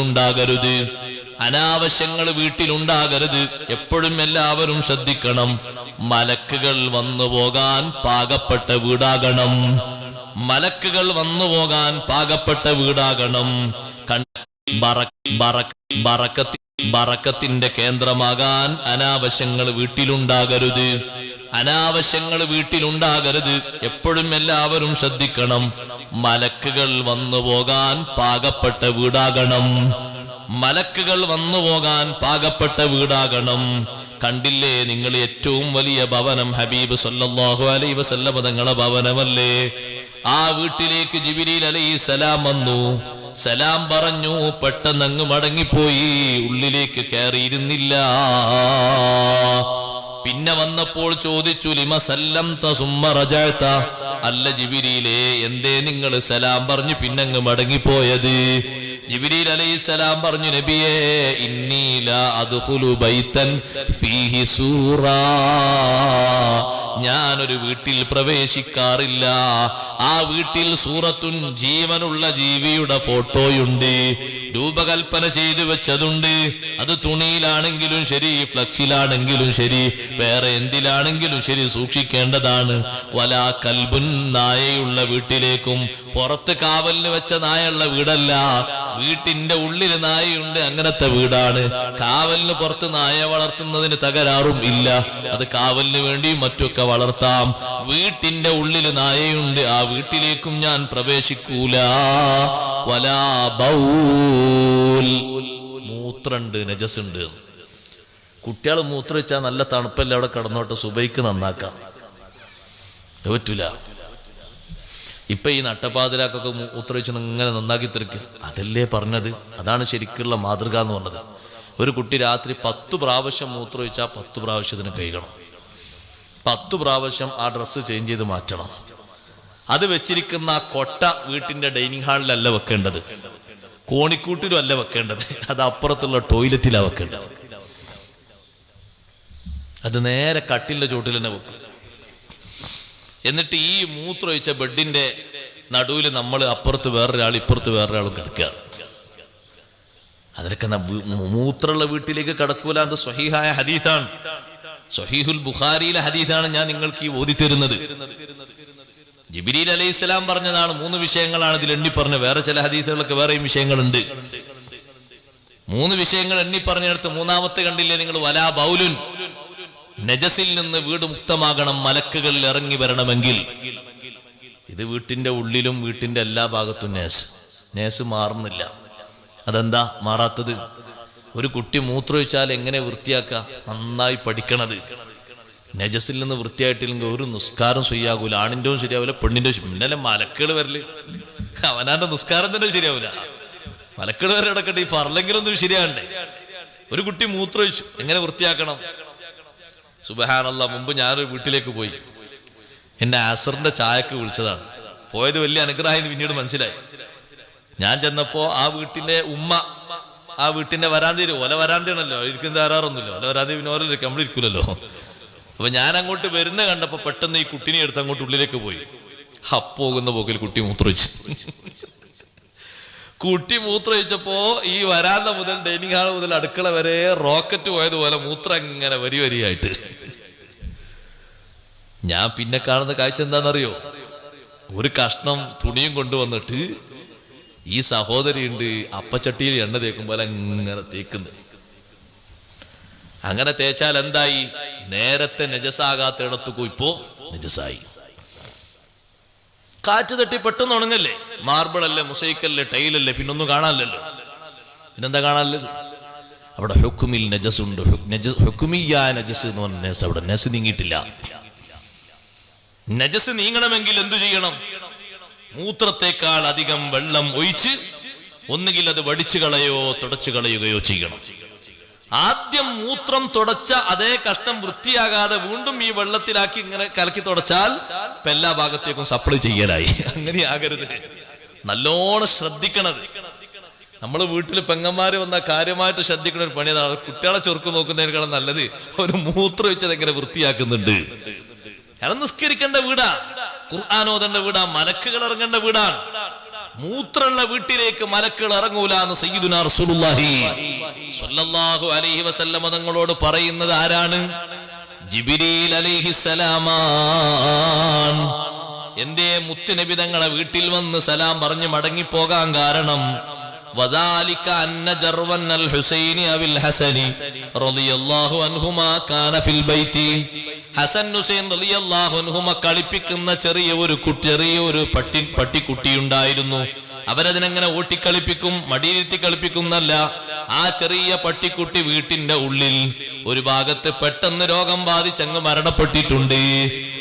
ഉണ്ടാകരുത്, അനാവശ്യങ്ങൾ വീട്ടിലുണ്ടാകരുത്. എപ്പോഴും എല്ലാവരും ശ്രദ്ധിക്കണം. മലക്കുകൾ വന്നു പോകാൻ പാകപ്പെട്ട വീടാകണം. മലക്കുകൾ വന്നു പോകാൻ പാകപ്പെട്ട വീടാകണം. ബറക്കത്തിന്റെ കേന്ദ്രമാകാൻ അനാവശ്യങ്ങൾ വീട്ടിലുണ്ടാകരുത്. അനാവശ്യങ്ങൾ വീട്ടിലുണ്ടാകരുത്. എപ്പോഴും എല്ലാവരും ശ്രദ്ധിക്കണം. മലക്കുകൾ വന്നു പോകാൻ പാകപ്പെട്ട വീടാകണം. മലക്കുകൾ വന്നു പോകാൻ പാകപ്പെട്ട വീടാകണം. കണ്ടില്ലേ നിങ്ങൾ, ഏറ്റവും വലിയ ഭവനം ഹബീബ് സല്ലല്ലാഹു അലൈഹി വസല്ലം തങ്ങളുടെ ഭവനമല്ലേ? ആ വീട്ടിലേക്ക് ജിബ്രീൽ അലൈഹിസ്സലാം വന്നു, സലാം പറഞ്ഞു, പെട്ടെന്ന് അങ്ങ് മടങ്ങിപ്പോയി, ഉള്ളിലേക്ക് കയറിയിരുന്നില്ല. പിന്നെ വന്നപ്പോൾ ചോദിച്ചു, ലിമ സല്ലംത സുമ്മ റജഅത, അല്ല ജിബ്രീലേ, എന്തേ നിങ്ങൾ സലാം പറഞ്ഞു പിന്നങ്ങ് മടങ്ങിപ്പോയത്? ജിബ്രീൽ അലൈഹിസ്സലാം പറഞ്ഞു, നബിയേ, ഇന്നി ലാ അദ്ഖുലു ബൈതൻ ഫീഹി സൂറ, ഞാനൊരു വീട്ടിൽ പ്രവേശിക്കാറില്ല, ആ വീട്ടിൽ സൂറത്തുൻ, ജീവനുള്ള ജീവിയുടെ ഫോട്ടോയുണ്ട്, രൂപകൽപ്പന ചെയ്തു വെച്ചതുണ്ട്. അത് തുണിയിലാണെങ്കിലും ശരി, ഫ്ലക്സിലാണെങ്കിലും ശരി, വേറെ എന്തിലാണെങ്കിലും ശരി സൂക്ഷിക്കേണ്ടതാണ്. വലാ കൽബുൻ, നായയുള്ള വീട്ടിലേക്കും, പുറത്ത് കാവലിന് വെച്ച നായുള്ള വീടല്ല, വീട്ടിന്റെ ഉള്ളിൽ നായയുണ്ട്, അങ്ങനത്തെ വീടാണ്. കാവലിന് പുറത്ത് നായ വളർത്തുന്നതിന് തകരാറും ഇല്ല, അത് കാവലിന് വേണ്ടി മറ്റൊക്കെ വളർത്താം. വീട്ടിന്റെ ഉള്ളിൽ നായയുണ്ട്, ആ വീട്ടിലേക്കും ഞാൻ പ്രവേശിക്കൂല. വലാ ബൗൽ, മൂത്രണ്ട്, നജസുണ്ട്. കുട്ടികൾ മൂത്രമൊഴിച്ചാൽ നല്ല തണുപ്പല്ലേ, അവിടെ കിടന്നോട്ടെ, സുബൈക്ക് നന്നാക്കാം, പറ്റൂല. ഇപ്പൊ ഈ നട്ടപ്പാതിരാക്കൊക്കെ മൂത്രമൊഴിച്ച് ഇങ്ങനെ നന്നാക്കി തിരിക്കുക, അതല്ലേ പറഞ്ഞത്? അതാണ് ശരിക്കുള്ള മാതൃക എന്ന് പറഞ്ഞത്. ഒരു കുട്ടി രാത്രി 10 പ്രാവശ്യം മൂത്രമൊഴിച്ചാൽ 10 പ്രാവശ്യത്തിന് കഴുകണം, 10 പ്രാവശ്യം ആ ഡ്രസ്സ് ചേഞ്ച് ചെയ്ത് മാറ്റണം. അത് വെച്ചിരിക്കുന്ന ആ കൊട്ട വീട്ടിന്റെ ഡൈനിങ് ഹാളിലല്ല വെക്കേണ്ടത്, കോണിക്കൂട്ടിലും അല്ല വെക്കേണ്ടത്, അത് അപ്പുറത്തുള്ള ടോയ്ലറ്റിലാണ് വെക്കേണ്ടത്. അത് നേരെ കട്ടിലിന്റെ ചോട്ടിൽ തന്നെ വെക്കും. എന്നിട്ട് ഈ മൂത്രമൊഴിച്ച ബെഡിന്റെ നടുവിൽ നമ്മൾ അപ്പുറത്ത് വേറൊരാൾ, ഇപ്പുറത്ത് വേറൊരാളും കിടക്കുക. അതിനൊക്കെ മൂത്രമുള്ള വീട്ടിലേക്ക് കിടക്കൂല. അത് സ്വഹീഹായ ഹദീസാണ്, സ്വഹീഹുൽ ബുഖാരിയിലെ ഹദീസാണ് ഞാൻ നിങ്ങൾക്ക് ഈ ഓതി തരുന്നത്. ജിബ്രീൽ അലൈഹിസ്സലാം പറഞ്ഞതാണ്. 3 വിഷയങ്ങളാണ് ഇതിൽ എണ്ണി പറഞ്ഞത്. വേറെ ചില ഹദീസുകളൊക്കെ വേറെയും വിഷയങ്ങളുണ്ട്. 3 വിഷയങ്ങൾ എണ്ണി പറഞ്ഞെടുത്ത് 3-ാമത്തെ കണ്ടില്ലേ നിങ്ങൾ? വലാ ബൗലുൻ, നജസിൽ നിന്ന് വീട് മുക്തമാകണം മലക്കുകൾ ഇറങ്ങി വരണമെങ്കിൽ. ഇത് വീട്ടിന്റെ ഉള്ളിലും വീട്ടിന്റെ എല്ലാ ഭാഗത്തും നേസ് മാറുന്നില്ല. അതെന്താ മാറാത്തത്? ഒരു കുട്ടി മൂത്രമൊഴിച്ചാൽ എങ്ങനെ വൃത്തിയാക്കുക? നന്നായി പഠിക്കണത്. നജസിൽ നിന്ന് വൃത്തിയായിട്ടില്ലെങ്കിൽ ഒരു നിസ്കാരം ശരിയാകൂല. ആണിൻ്റെയും ശരിയാവില്ല, പെണ്ണിൻ്റെ. പിന്നല്ലേ മലക്കുകൾ വരല്? അവനാന്റെ നിസ്കാരം തന്നെ ശരിയാവില്ല, മലക്കുകൾ വരെ കിടക്കട്ടെ, ഈ ഫർലെങ്കിലും ഒന്നും ശരിയാകണ്ടേ? ഒരു കുട്ടി മൂത്രമൊഴിച്ചു, എങ്ങനെ വൃത്തിയാക്കണം? സുബ്ഹാനല്ലാഹ്, മുമ്പ് ഞാനൊരു വീട്ടിലേക്ക് പോയി, എന്നെ അസറിന്റെ ചായക്ക് വിളിച്ചതാണ്. പോയത് വലിയ അനുഗ്രഹമായി പിന്നീട് മനസ്സിലായി. ഞാൻ ചെന്നപ്പോ ആ വീട്ടിന്റെ ഉമ്മ ആ വീട്ടിന്റെ വരാന്തയിൽ, ഓല വരാന്തയാണല്ലോ, ഇരിക്കുന്ന ആരാറൊന്നുമില്ല, ഓല വരാന്തി പിന്നെ ഓരോ നമ്മളിരിക്കൂലല്ലോ. അപ്പൊ ഞാൻ അങ്ങോട്ട് വരുന്ന കണ്ടപ്പോ പെട്ടെന്ന് ഈ കുട്ടിനെ എടുത്ത് അങ്ങോട്ട് ഉള്ളിലേക്ക് പോയി. പോകുന്ന പോക്കിൽ കുട്ടി മൂത്രമൊഴിച്ചു. കുട്ടി മൂത്രമൊഴിച്ചപ്പോ ഈ വരാന്ത മുതൽ ഡൈനിങ് ഹാൾ മുതൽ അടുക്കള വരെ റോക്കറ്റ് പോയതുപോലെ മൂത്രം ഇങ്ങനെ വരി വരിയായിട്ട്. ഞാൻ പിന്നെ കാണുന്ന കാഴ്ച എന്താണെന്നറിയോ? ഒരു കഷ്ണം തുണിയും കൊണ്ടുവന്നിട്ട് ഈ സഹോദരിയുണ്ട് അപ്പച്ചട്ടിയിൽ എണ്ണ തേക്കുമ്പോൾ അങ്ങനെ തേക്കുന്നു. അങ്ങനെ തേച്ചാൽ എന്തായി? നേരത്തെ നജസാകാത്ത ഇടത്തു ഇപ്പോ നജസായി. കാറ്റ് തട്ടി പെട്ടെന്ന് ഉണങ്ങല്ലേ? മാർബിളല്ലേ, മുസൈക്കല്ലേ, ടൈലല്ലേ, പിന്നൊന്നും കാണാനല്ലോ. പിന്നെന്താ കാണാനല്ലത്? അവിടെ ഹുക്കുമിൽ നജസുണ്ട്. ഹുക്കുമിയായ നജസ് എന്ന് പറഞ്ഞ നജസ്, അവിടെ നജസ് നീങ്ങിയിട്ടില്ല. നജസ് നീങ്ങണമെങ്കിൽ എന്തു ചെയ്യണം? മൂത്രത്തെക്കാൾ അധികം വെള്ളം ഒഴിച്ച് ഒന്നുകിൽ അത് വടിച്ചു കളയോ തുടച്ചു കളയുകയോ ചെയ്യണം. ആദ്യം മൂത്രം തുടച്ച അതേ കഷ്ടം വൃത്തിയാകാതെ വീണ്ടും ഈ വെള്ളത്തിലാക്കി ഇങ്ങനെ കലക്കി തുടച്ചാൽ ഇപ്പൊ എല്ലാ ഭാഗത്തേക്കും സപ്ലൈ ചെയ്യലായി. അങ്ങനെയാകരുത്, നല്ലോണം ശ്രദ്ധിക്കണത്. നമ്മൾ വീട്ടിൽ പെങ്ങന്മാര് വന്ന കാര്യമായിട്ട് ശ്രദ്ധിക്കണ ഒരു പണി അതാണ്. കുട്ടികളെ ചൊറുക്ക് നോക്കുന്നതിനേക്കാളും നല്ലത് ഒരു മൂത്രം വെച്ചത് എങ്ങനെ വൃത്തിയാക്കുന്നുണ്ട്. കാരണം നിസ്കരിക്കേണ്ട വീടാ, ഖുർആൻ ഓതേണ്ട വീടാ, മലക്കുകൾ ഇറങ്ങേണ്ട വീടാണ്. മൂത്രമുള്ള വീട്ടിലേക്ക് മലക്കുകൾ ഇറങ്ങൂല എന്ന് സയ്യിദുനാ റസൂലുള്ളാഹി സ്വല്ലല്ലാഹു അലൈഹി വസല്ലം തങ്ങളോട് പറയുന്നത് ആരാണ്? ജിബ്രീൽ അലൈഹിസ്സലാമാണ്. എന്തേ മുത്തുനബി തങ്ങളെ വീട്ടിൽ വന്ന് സലാം പറഞ്ഞു മടങ്ങിപ്പോകാൻ കാരണം വദാലിക അന്ന ജർവൻ അൽ ഹുസൈനി അവിൽ ഹസനി റളിയല്ലാഹു അൻഹുമാ കാന ഫിൽ ബൈതി. ഹസൻ ഹുസൈൻ റളിയല്ലാഹു അൻഹുമ കളിപ്പിക്കുന്ന ചെറിയൊരു പട്ടിക്കുട്ടി ഉണ്ടായിരുന്നു. അവരതിനെങ്ങനെ ഓട്ടിക്കളിപ്പിക്കും, മടിയിരുത്തി കളിപ്പിക്കുന്നല്ല. ആ ചെറിയ പട്ടിക്കുട്ടി വീട്ടിന്റെ ഉള്ളിൽ ഒരു ഭാഗത്ത് പെട്ടെന്ന് രോഗം ബാധിച്ചങ്ങ് മരണപ്പെട്ടിട്ടുണ്ട്.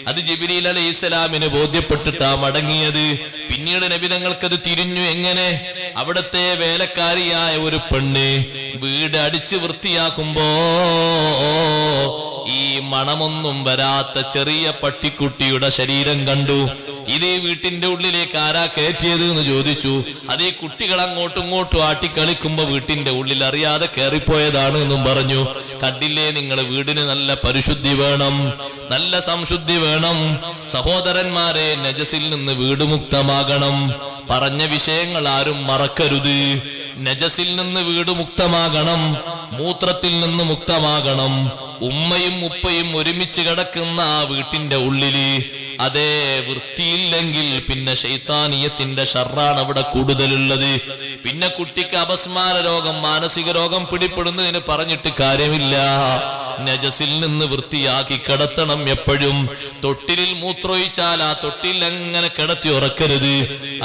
അത് ജിബ്രീൽ അലൈഹിസ്സലാമിന് ബോധ്യപ്പെട്ടിട്ടാ മടങ്ങിയത്. പിന്നീട് നബി തങ്ങൾക്കത് തിരിഞ്ഞു. എങ്ങനെ? അവിടത്തെ വേലക്കാരിയായ ഒരു പെണ്ണ് വീട് അടിച്ച് വൃത്തിയാക്കുമ്പോ ഈ മണമൊന്നും വരാത്ത ചെറിയ പട്ടിക്കുട്ടിയുടെ ശരീരം കണ്ടു. ഇത് വീട്ടിന്റെ ഉള്ളിലേക്ക് ആരാ കയറ്റിയത് എന്ന് ചോദിച്ചു. അത് ഈ കുട്ടികൾ അങ്ങോട്ടും ഇങ്ങോട്ടും ആട്ടിക്കളിക്കുമ്പോ വീട്ടിന്റെ ഉള്ളിൽ അറിയാതെ കയറിപ്പോയതാണ് എന്നും പറഞ്ഞു. കണ്ടില്ലേ നിങ്ങൾ, വീടിന് നല്ല പരിശുദ്ധി വേണം, നല്ല സംശുദ്ധി വേണം. സഹോദരന്മാരെ, നജസിൽ നിന്ന് വീട് മുക്തമാകണം. പറഞ്ഞ വിഷയങ്ങൾ ആരും മറക്കരുത്. നജസിൽ നിന്ന് വീട് മുക്തമാകണം, മൂത്രത്തിൽ നിന്ന് മുക്തമാകണം. ഉമ്മയും ഉപ്പയും ഒരുമിച്ച് കിടക്കുന്ന ആ വീട്ടിന്റെ ഉള്ളില് അതേ വൃത്തിയില്ലെങ്കിൽ പിന്നെ ശൈത്താനിയത്തിന്റെ ഷർറാണ് അവിടെ കൂടുതലുള്ളത്. പിന്നെ കുട്ടിക്ക് അപസ്മാര രോഗം, മാനസിക രോഗം പിടിപ്പെടുന്നതിന് പറഞ്ഞിട്ട് കാര്യമില്ല. നജസിൽ നിന്ന് വൃത്തിയാക്കി കിടത്തണം. എപ്പോഴും തൊട്ടിലിൽ മൂത്രമൊഴിച്ചാൽ ആ തൊട്ടിൽ അങ്ങനെ കിടത്തി ഉറക്കരുത്.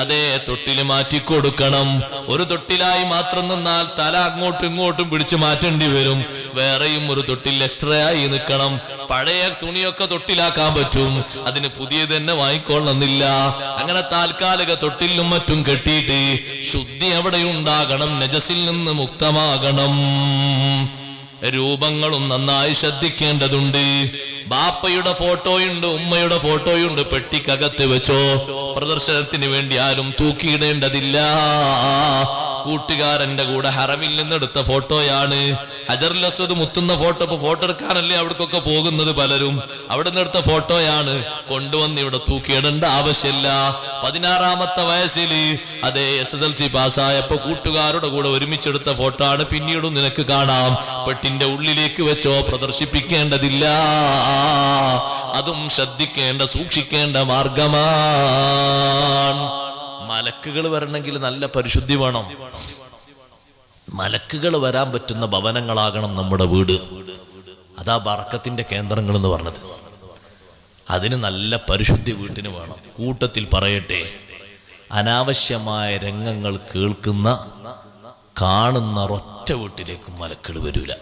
അതേ തൊട്ടിൽ മാറ്റിക്കൊടുക്കണം. ഒരു തൊട്ടിലായി മാത്രം നിന്നാൽ തല അങ്ങോട്ടും ഇങ്ങോട്ടും പിടിച്ചു മാറ്റേണ്ടി വരും. വേറെയും ഒരു തൊട്ടിൽ എക്സ്ട്രാ ആയി നിൽക്കണം. പഴയ തുണിയൊക്കെ തൊട്ടിലാക്കാൻ പറ്റും, അതിന് പുതിയത് തന്നെ വാങ്ങിക്കൊള്ളുന്നില്ല. അങ്ങനെ താൽക്കാലിക തൊട്ടിലും മറ്റും കെട്ടിയിട്ട് ശുദ്ധി അവിടെ ഉണ്ടാകണം, നജസിൽ നിന്ന് മുക്തമാകണം. രൂപങ്ങളും നന്നായി ശ്രദ്ധിക്കേണ്ടതുണ്ട്. ബാപ്പയുടെ ഫോട്ടോയുണ്ട്, ഉമ്മയുടെ ഫോട്ടോയുണ്ട്, പെട്ടിക്കകത്ത് വെച്ചോ. പ്രദർശനത്തിന് വേണ്ടി ആരും തൂക്കിയിടേണ്ടതില്ല. കൂട്ടുകാരന്റെ കൂടെ ഹറമിൽ നിന്നെടുത്ത ഫോട്ടോയാണ്. ഹജറുൽ അസ്വദ് മുത്തുന്ന ഫോട്ടോ. ഇപ്പൊ ഫോട്ടോ എടുക്കാനല്ലേ അവിടേക്കൊക്കെ പോകുന്നത് പലരും. അവിടെ നിന്നെടുത്ത ഫോട്ടോയാണ്. കൊണ്ടുവന്ന് ഇവിടെ തൂക്കിയിടേണ്ട ആവശ്യമില്ല. 16-ാമത്തെ വയസ്സിൽ അതേ SSLC പാസ്സായപ്പോ കൂട്ടുകാരുടെ കൂടെ ഒരുമിച്ചെടുത്ത ഫോട്ടോ ആണ്. പിന്നീടും നിനക്ക് കാണാം. പെട്ടിന്റെ ഉള്ളിലേക്ക് വെച്ചോ, പ്രദർശിപ്പിക്കേണ്ടതില്ല. അതും ശ്രദ്ധിക്കേണ്ട, സൂക്ഷിക്കേണ്ട മാർഗമാണ്. മലക്കുകൾ വരണമെങ്കിൽ നല്ല പരിശുദ്ധി വേണം. മലക്കുകൾ വരാൻ പറ്റുന്ന ഭവനങ്ങളാകണം നമ്മുടെ വീട്. അതാ ബറക്കത്തിന്റെ കേന്ദ്രങ്ങൾ എന്ന് പറഞ്ഞത്. അതിന് നല്ല പരിശുദ്ധി വീട്ടിന് വേണം. കൂട്ടത്തിൽ പറയട്ടെ, അനാവശ്യമായ രംഗങ്ങൾ കേൾക്കുന്ന കാണുന്ന ഒറ്റ വീട്ടിലേക്കും മലക്കുകൾ വരൂല.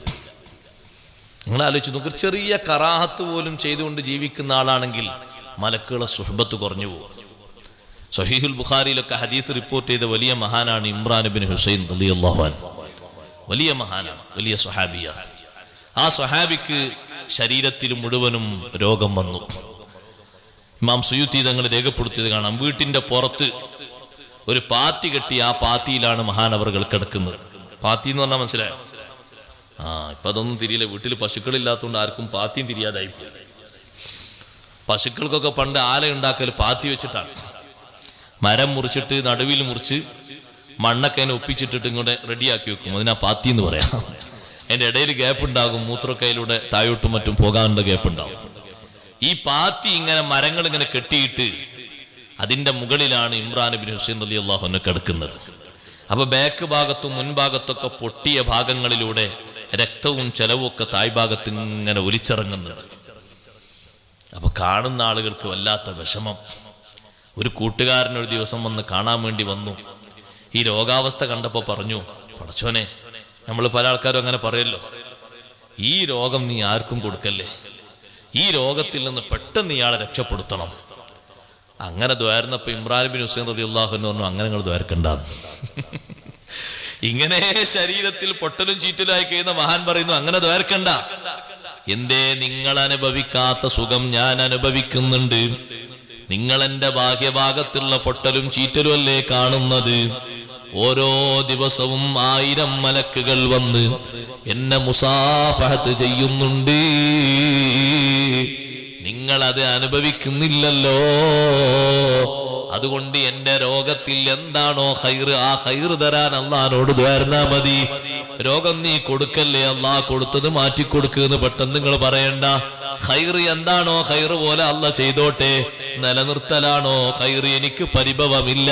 നിങ്ങൾ ആലോചിച്ച് നോക്ക്, ചെറിയ കറാഹത്ത് പോലും ചെയ്തുകൊണ്ട് ജീവിക്കുന്ന ആളാണെങ്കിൽ മലക്കുകളെ സുഹബത്ത് കുറഞ്ഞു പോകും. സഹീഹുൽ ബുഖാരിയിലൊക്കെ ഹദീസ് റിപ്പോർട്ട് ചെയ്ത വലിയ മഹാനാണ് ഇമ്രാൻ ഇബ്നു ഹുസൈൻ റളിയല്ലാഹു അൻഹു. വലിയ മഹാനാണ്, വലിയ സ്വഹാബിയാണ്. ആ സ്വഹാബിക്ക് ശരീരത്തിൽ മുഴുവനും രോഗം വന്നു. ഇമാം സുയൂത്തി തങ്ങൾ രേഖപ്പെടുത്തിയത് കാണാം. വീട്ടിന്റെ പുറത്ത് ഒരു പാത്തി കെട്ടി, ആ പാത്തിയിലാണ് മഹാനവറുകൾ കിടക്കുന്നത്. പാത്തി എന്ന് പറഞ്ഞാൽ മനസ്സിലായോ? ഇപ്പൊ അതൊന്നും തിരിയില്ല. വീട്ടിൽ പശുക്കളില്ലാത്തതുകൊണ്ട് ആർക്കും പാത്തിയും തിരിയാതായിപ്പോയി. പശുക്കൾക്കൊക്കെ പണ്ട് ആല ഉണ്ടാക്കൽ പാത്തി വെച്ചിട്ടാണ്. മരം മുറിച്ചിട്ട് നടുവിൽ മുറിച്ച് മണ്ണൊക്കെ അതിനെ ഒപ്പിച്ചിട്ടിട്ട് ഇങ്ങോട്ട് റെഡിയാക്കി വെക്കും. അതിനാ പാത്തി എന്ന് പറയാം. അതിന്റെ ഇടയിൽ ഗ്യാപ്പ് ഉണ്ടാകും. മൂത്രക്കയിലൂടെ താഴോട്ടും മറ്റും പോകാനുള്ള ഗ്യാപ്പ് ഉണ്ടാവും. ഈ പാത്തി ഇങ്ങനെ മരങ്ങൾ ഇങ്ങനെ കെട്ടിയിട്ട് അതിന്റെ മുകളിലാണ് ഇമ്രാൻ ഇബ്നു ഹുസൈൻ റളിയല്ലാഹു അൻഹു കിടക്കുന്നത്. അപ്പൊ ബാക്ക് ഭാഗത്തും മുൻഭാഗത്തൊക്കെ പൊട്ടിയ ഭാഗങ്ങളിലൂടെ രക്തവും ചെലവും ഒക്കെ താഴ്ഭാഗത്ത് ഇങ്ങനെ ഒലിച്ചിറങ്ങുന്നുണ്ട്. അപ്പൊ കാണുന്ന ആളുകൾക്ക് വല്ലാത്ത വിഷമം. ഒരു കൂട്ടുകാരനൊരു ദിവസം വന്ന് കാണാൻ വേണ്ടി വന്നു. ഈ രോഗാവസ്ഥ കണ്ടപ്പോ പറഞ്ഞു, പടച്ചോനെ, നമ്മൾ പല ആൾക്കാരും അങ്ങനെ പറയല്ലോ, ഈ രോഗം നീ ആർക്കും കൊടുക്കല്ലേ, ഈ രോഗത്തിൽ നിന്ന് പെട്ടെന്ന് ഇയാളെ രക്ഷപ്പെടുത്തണം. അങ്ങനെ ദ്വാരുന്നപ്പോ ഇമ്രാൻ ഇബ്നു ഹുസൈൻ റളിയല്ലാഹു അൻഹു പറഞ്ഞു, അങ്ങനെ നിങ്ങൾ ദ്വാരക്കണ്ടാന്ന്. ഇങ്ങനെ ശരീരത്തിൽ പൊട്ടലും ചീറ്റലായി കഴിയുന്ന മഹാൻ പറയുന്നു, അങ്ങനെ ദ്വാരക്കണ്ട. എന്തേ? നിങ്ങൾ അനുഭവിക്കാത്ത സുഖം ഞാൻ അനുഭവിക്കുന്നുണ്ട്. നിങ്ങൾ എന്റെ ബാഹ്യഭാഗത്തുള്ള പൊട്ടലും ചീറ്റലും അല്ലേ കാണുന്നത്? ഓരോ ദിവസവും 1000 മലക്കുകൾ വന്ന് എന്നെ മുസാഫഹത്ത് ചെയ്യുന്നുണ്ട്. നിങ്ങൾ അത് അനുഭവിക്കുന്നില്ലല്ലോ. അതുകൊണ്ട് എന്റെ രോഗത്തിൽ എന്താണോ ഖൈർ, ആ ഖൈർ തരാൻ അള്ളാഹിനോട് ദ്വാരന്നാ മതി. രോഗം നീ കൊടുക്കല്ലേ, അള്ളാഹ് കൊടുത്തത് മാറ്റിക്കൊടുക്കുന്ന് പെട്ടെന്ന് നിങ്ങൾ പറയണ്ട. ഖൈർ എന്താണോ ഖൈർ പോലെ അള്ളാഹ് ചെയ്തോട്ടെ. നിലനിർത്തലാണോ ഖൈർ, എനിക്ക് പരിഭവമില്ല.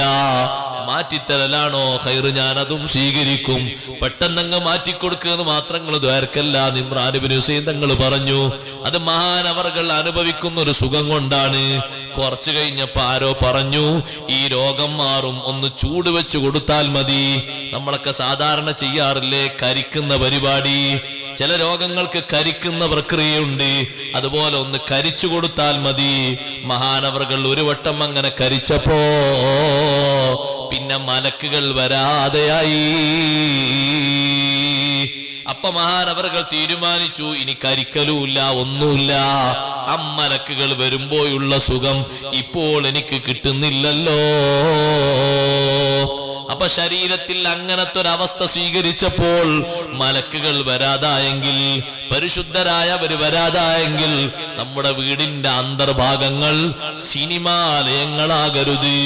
മാറ്റിത്തരലാണോ ഖൈർ, ഞാൻ അതും സ്വീകരിക്കും. പെട്ടെന്നങ്ങ് മാറ്റിക്കൊടുക്കുക മാത്രങ്ങൾ ദ്വാരക്കല്ല. ഇമ്രാൻ ഇബ്നു ഹുസൈൻ തങ്ങൾ പറഞ്ഞു, അത് മഹാനവർകൾ അനുഭവിക്കുന്ന ഒരു സുഖം കൊണ്ടാണ്. കുറച്ചു കഴിഞ്ഞപ്പോ ആരോ പറഞ്ഞു, ഈ രോഗം മാറും, ഒന്ന് ചൂട് വെച്ച് കൊടുത്താൽ മതി. നമ്മളൊക്കെ സാധാരണ ചെയ്യാറില്ലേ കരിക്കുന്ന പരിപാടി? ചില രോഗങ്ങൾക്ക് കരിക്കുന്ന പ്രക്രിയയുണ്ട്. അതുപോലെ ഒന്ന് കരിച്ചു കൊടുത്താൽ മതി. മഹാനവർകൾ ഒരു വട്ടം അങ്ങനെ കരിച്ചപ്പോ പിന്നെ മലക്കുകൾ വരാതെയായി. അപ്പൊ മഹാനവർകൾ തീരുമാനിച്ചു, ഇനി കരിക്കലുമില്ല, ഒന്നുമില്ല. അമ്മലക്കുകൾ വരുമ്പോഴുള്ള സുഖം ഇപ്പോൾ എനിക്ക് കിട്ടുന്നില്ലല്ലോ. അപ്പൊ ശരീരത്തിൽ അങ്ങനത്തെ ഒരു അവസ്ഥ സ്വീകരിച്ചപ്പോൾ മലക്കുകൾ വരാതായെങ്കിൽ, പരിശുദ്ധരായവർ വരാതായെങ്കിൽ, നമ്മുടെ വീടിന്റെ അന്തർഭാഗങ്ങൾ സിനിമാലയങ്ങളാകരുത്.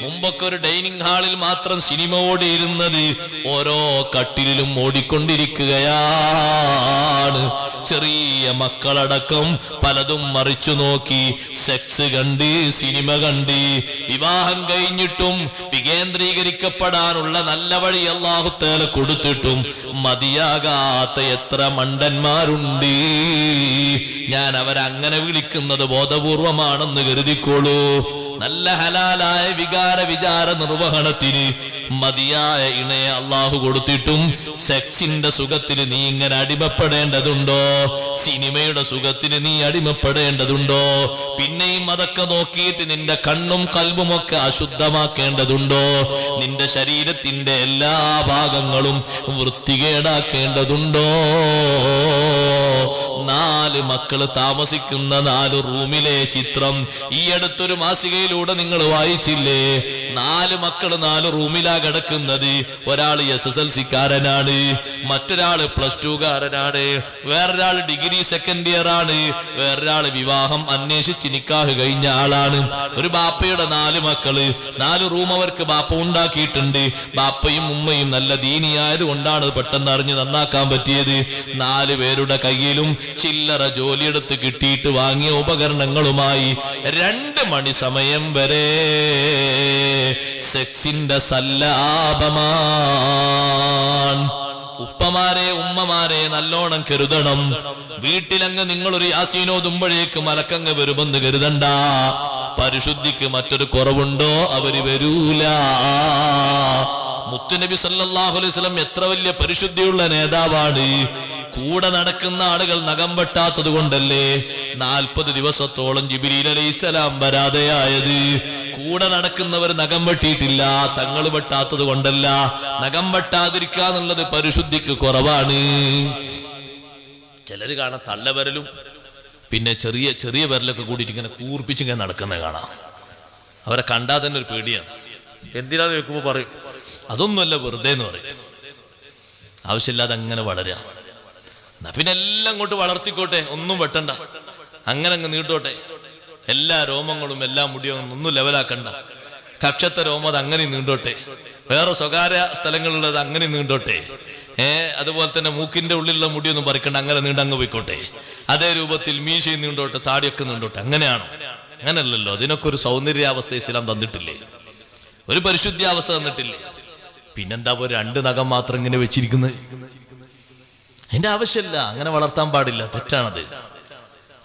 മുമ്പൊക്കെ ഒരു ഡൈനിങ് ഹാളിൽ മാത്രം സിനിമ ഓടിയിരുന്നത് ഓരോ കട്ടിലും ഓടിക്കൊണ്ടിരിക്കുകയാണ്. ചെറിയ മക്കളടക്കം പലതും മറിച്ചു നോക്കി സെക്സ് കണ്ട്, സിനിമ കണ്ട്. വിവാഹം കഴിഞ്ഞിട്ടും വികേന്ദ്രീകരിക്കപ്പെടാനുള്ള നല്ല വഴി അല്ലാഹു തആല കൊടുത്തിട്ടും മതിയാകാത്ത എത്ര മണ്ടന്മാരുണ്ട്. ഞാൻ അവരങ്ങനെ വിളിക്കുന്നത് ബോധപൂർവമാണെന്ന് കരുതിക്കോളൂ. നല്ല ഹലാലായ വികാര വിചാര നിർവഹണത്തിന് മതിയായ ഇണയെ അള്ളാഹു കൊടുത്തിട്ടും സെക്സിന്റെ സുഖത്തിന് നീ ഇങ്ങനെ അടിമപ്പെടേണ്ടതുണ്ടോ? സിനിമയുടെ സുഖത്തിന് നീ അടിമപ്പെടേണ്ടതുണ്ടോ? പിന്നെയും അതൊക്കെ നോക്കിയിട്ട് നിന്റെ കണ്ണും കൽബും ഒക്കെ അശുദ്ധമാക്കേണ്ടതുണ്ടോ? നിന്റെ ശരീരത്തിന്റെ എല്ലാ ഭാഗങ്ങളും വൃത്തികേടാക്കേണ്ടതുണ്ടോ? 4 മക്കള് താമസിക്കുന്ന 4 റൂമിലെ ചിത്രം ഈ അടുത്തൊരു മാസികയിലൂടെ നിങ്ങൾ വായിച്ചില്ലേ? 4 മക്കള് 4 റൂമിലാ കിടക്കുന്നത്. ഒരാൾ SSLC-കാരനാണ്, മറ്റൊരാള് +2 കാരനാണ്, വേറൊരാൾ ഡിഗ്രി സെക്കൻഡ് ഇയർ ആണ്, വേറൊരാൾ വിവാഹം അന്വേഷിച്ച് നിക്കാഹ് കഴിഞ്ഞ ആളാണ്. ഒരു ബാപ്പയുടെ 4 മക്കള്, 4 റൂം അവർക്ക് ബാപ്പ ഉണ്ടാക്കിയിട്ടുണ്ട്. ബാപ്പയും ഉമ്മയും നല്ല ദീനിയായത് കൊണ്ടാണ് പെട്ടെന്ന് അറിഞ്ഞ് നന്നാക്കാൻ പറ്റിയത്. 4 പേരുടെ കയ്യിലും ചില്ലറ ജോലിയെടുത്ത് കിട്ടിയിട്ട് വാങ്ങിയ ഉപകരണങ്ങളുമായി 2 മണി സമയം വരെ സെക്സിന്റെ സല്ലാപമാണ്. ഉപ്പമാരെ ഉമ്മമാരെ നല്ലോണം കരുതണം. വീട്ടിലങ്ങ് നിങ്ങളൊരു യാസീനോതുമ്പോഴേക്ക് മലക്കങ്ങ് വരുമെന്ന് കരുതണ്ട. പരിശുദ്ധിക്ക് മറ്റൊരു കുറവുണ്ടോ? അവര് വരൂല. മുത്തുനബി സല്ലല്ലാഹു അലൈഹി വസല്ലം എത്ര വലിയ പരിശുദ്ധിയുള്ള നേതാവാണ്. കൂടെ നടക്കുന്ന ആളുകൾ നഖം വെട്ടാത്തത് കൊണ്ടല്ലേ 40 ദിവസത്തോളം ജിബ്രീൽ അലൈഹിസ്സലാം വരാതെയായത്. കൂടെ നടക്കുന്നവർ നഖം വെട്ടിയിട്ടില്ല, തങ്ങൾ വെട്ടാത്തത് കൊണ്ടല്ല. നഖം വെട്ടാതിരിക്കുക എന്നുള്ളത് പരിശുദ്ധിക്ക് കുറവാണ്. ചിലര് കാണാം തള്ളവരലും പിന്നെ ചെറിയ ചെറിയ വിരലൊക്കെ കൂടിയിട്ട് ഇങ്ങനെ കൂർപ്പിച്ചിങ്ങനെ നടക്കുന്നത് കാണാം. അവരെ കണ്ടാൽ തന്നെ ഒരു പേടിയാണ്. എന്തിനാന്ന് ചോദിക്കുമ്പോൾ പറയും അതൊന്നുമല്ല, വെറുതെ എന്ന് പറയും. ആവശ്യമില്ലാതെ അങ്ങനെ വളരാ. എന്നാ പിന്നെ എല്ലാം അങ്ങോട്ട് വളർത്തിക്കോട്ടെ, ഒന്നും വെട്ടണ്ട, അങ്ങനെ അങ്ങ് നീട്ടോട്ടെ. എല്ലാ രോമങ്ങളും എല്ലാ മുടിയും ഒന്നും ലെവലാക്കണ്ട. കക്ഷത്തെ രോമം അത് അങ്ങനെ നീണ്ടോട്ടെ, വേറെ സ്വകാര്യ സ്ഥലങ്ങളുള്ളത് അങ്ങനെ നീണ്ടോട്ടെ. അതുപോലെ തന്നെ മൂക്കിന്റെ ഉള്ളിലുള്ള മുടിയൊന്നും പറിക്കണ്ട, അങ്ങനെ നീണ്ടങ്ങ് പോയിക്കോട്ടെ. അതേ രൂപത്തിൽ മീശയും നീണ്ടോട്ടെ, താടിയൊക്കെ നീണ്ടോട്ടെ. അങ്ങനെയാണോ? അങ്ങനല്ലല്ലോ. അതിനൊക്കെ ഒരു സൗന്ദര്യാവസ്ഥ ഇസ്ലാം തന്നിട്ടില്ലേ? ഒരു പരിശുദ്ധാവസ്ഥ തന്നിട്ടില്ലേ? പിന്നെന്താ 2 നഖം മാത്രം ഇങ്ങനെ വെച്ചിരിക്കുന്നത്? അതിന്റെ ആവശ്യമില്ല. അങ്ങനെ വളർത്താൻ പാടില്ല, തെറ്റാണത്.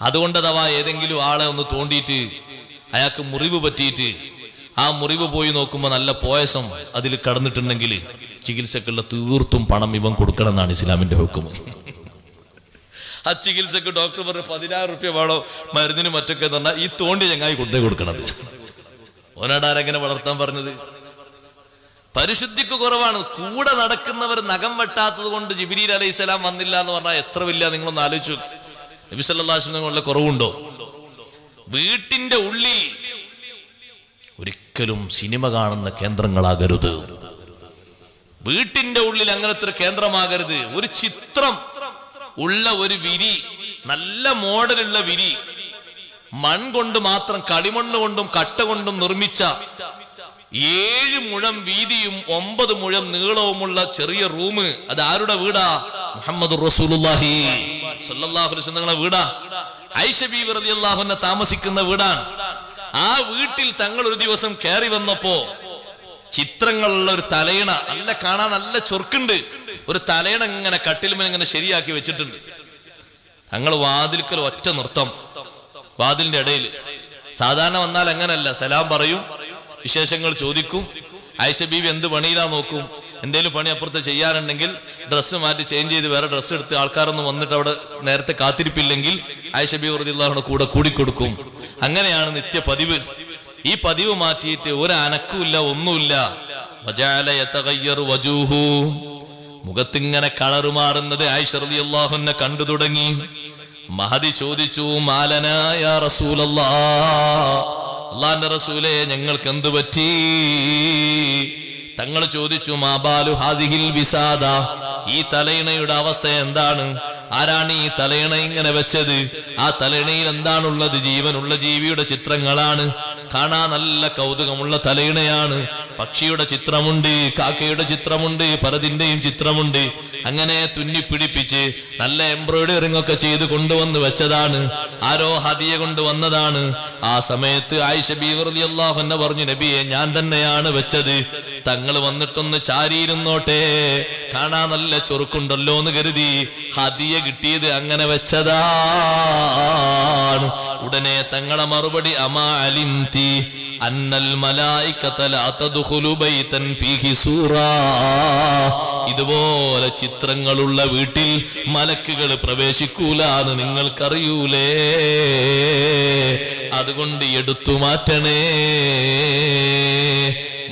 അതുകൊണ്ട് അഥവാ ഏതെങ്കിലും ആളെ ഒന്ന് തോണ്ടിയിട്ട് അയാൾക്ക് മുറിവ് പറ്റിയിട്ട് ആ മുറിവ് പോയി നോക്കുമ്പോൾ നല്ല പോയസം അതിൽ കടന്നിട്ടുണ്ടെങ്കിൽ ചികിത്സക്കുള്ള തീർത്തും പണം ഇവൻ കൊടുക്കണം എന്നാണ് ഇസ്ലാമിന്റെ ഹുക്കം. ആ ചികിത്സക്ക് ഡോക്ടർ പറഞ്ഞ 10,000 റുപ്യ വേണോ മരുന്നിന് മറ്റൊക്കെ എന്ന് പറഞ്ഞാൽ ഈ തോണ്ടി ചങ്ങായി കൊണ്ടേ കൊടുക്കണത്. ഓനാടാരെങ്ങനെ വളർത്താൻ പറഞ്ഞത്? പരിശുദ്ധിക്ക് കുറവാണ്. കൂടെ നടക്കുന്നവർ നഖം വെട്ടാത്തത് കൊണ്ട് ജിബ്രീൽ അലൈഹിസ്സലാം വന്നില്ല എന്ന് പറഞ്ഞാൽ എത്ര വലിയ, നിങ്ങളൊന്ന് ആലോചിച്ചു. നബി സല്ലല്ലാഹു അലൈഹി വസല്ലം കുറവുണ്ടോ? വീട്ടിന്റെ ഉള്ളിൽ ഒരിക്കലും സിനിമ കാണുന്ന കേന്ദ്രങ്ങളാകരുത്. വീട്ടിന്റെ ഉള്ളിൽ അങ്ങനത്തെ ഒരു കേന്ദ്രമാകരുത്. ഒരു ചിത്രം ഉള്ള ഒരു വിരി, നല്ല മോഡലുള്ള വിരി, മൺകൊണ്ട് മാത്രം, കളിമണ്ണ് കൊണ്ടും കട്ട കൊണ്ടും നിർമ്മിച്ച 7 മുഴം വീതിയും 9 മുഴം നീളവുമുള്ള ചെറിയ റൂം. അത് ആരുടെ വീടാ? മുഹമ്മദ് റസൂലുള്ളാഹി സ്വല്ലല്ലാഹു അലൈഹി വസല്ലം വീടാ. ആയിഷ ബീവി റളിയല്ലാഹു അൻഹ താമസിക്കുന്ന വീടാണ്. ആ വീട്ടിൽ തങ്ങൾ ഒരു ദിവസം കയറി വന്നപ്പോ ചിത്രങ്ങളുള്ള ഒരു തലയിണ, നല്ല കാണാൻ നല്ല ചൊറുക്കുണ്ട്, ഒരു തലയിണ ഇങ്ങനെ കട്ടിലുമേൽ ഇങ്ങനെ ശരിയാക്കി വെച്ചിട്ടുണ്ട്. തങ്ങൾ വാതിൽക്കൽ ഒറ്റ നൃത്തം, വാതിലിന്റെ ഇടയിൽ. സാധാരണ വന്നാൽ അങ്ങനല്ല, സലാം പറയും, വിശേഷങ്ങൾ ചോദിക്കും. ആയിഷ ബീവി എന്ത് പണിയിലാ നോക്കും. എന്തേലും പണി അപ്പുറത്ത് ചെയ്യാനുണ്ടെങ്കിൽ ഡ്രസ്സ് മാറ്റി ചേഞ്ച് ചെയ്ത് വേറെ ഡ്രസ്സ് എടുത്ത് ആൾക്കാരൊന്നും വന്നിട്ട് അവിടെ നേരത്തെ കാത്തിരിപ്പില്ലെങ്കിൽ ആയിഷ ബീവി റളിയല്ലാഹു അൻഹ കൂടെ കൂടിക്കൊടുക്കും. അങ്ങനെയാണ് നിത്യ പതിവ്. ഈ പതിവ് മാറ്റിയിട്ട് ഒരു അനക്കുമില്ല, ഒന്നുമില്ല. വജഅല യതഗയ്യറു വജൂഹു, മുഖത്തിങ്ങനെ കളറ് മാറുന്നത് ആയിഷ റളിയല്ലാഹു അൻഹ കണ്ടു തുടങ്ങി. മഹദി ചോദിച്ചു, മാലനാ യാ റസൂലല്ലാഹ്, അല്ലാഹുവിന്റെ റസൂലേ ഞങ്ങൾക്ക് എന്ത് പറ്റി? തങ്ങൾ ചോദിച്ചു, മാബാലു ഹാദിഹിൽ വിസാദ, ഈ തലയിണയുടെ അവസ്ഥ എന്താണ്? ആരാണ് ഈ തലയിണ ഇങ്ങനെ വെച്ചത്? ആ തലയിണയിൽ എന്താണുള്ളത്? ജീവനുള്ള ജീവിയുടെ ചിത്രങ്ങളാണ്. കാണാൻ നല്ല കൗതുകമുള്ള തലയിണയാണ്. പക്ഷിയുടെ ചിത്രമുണ്ട്, കാക്കയുടെ ചിത്രമുണ്ട്, പലതിന്റെയും ചിത്രമുണ്ട്. അങ്ങനെ തുന്നിപ്പിടിപ്പിച്ച് നല്ല എംബ്രോയിഡറിംഗ് ഒക്കെ ചെയ്ത് കൊണ്ടുവന്ന് വെച്ചതാണ്. ആരോ ഹദിയ കൊണ്ടുവന്നതാണ്. ആ സമയത്ത് ആയിഷ ബീവി റളിയല്ലാഹു അൻഹ പറഞ്ഞു, നബിയെ ഞാൻ തന്നെയാണ് വെച്ചത്. തങ്ങൾ വന്നിട്ടൊന്ന് ചാരിയിരുന്നോട്ടെ, കാണാൻ നല്ല ചൊറുക്കുണ്ടല്ലോ എന്ന് കരുതി ഹദിയ കിട്ടിയത് അങ്ങനെ വെച്ചതാണ്. ഉടനെ തങ്ങളെ മറുപടി, അമാ അലിംതി അന്നൽ മലായികത ലാ തദ്ഖുലു ബൈതൻ ഫീഹി സൂറാ, ഇതുപോലെ ചിത്രങ്ങളുള്ള വീട്ടിൽ മലക്കുകൾ പ്രവേശിക്കൂലാന്ന് നിങ്ങൾക്കറിയൂലേ? അതുകൊണ്ട് എടുത്തു മാറ്റണേ.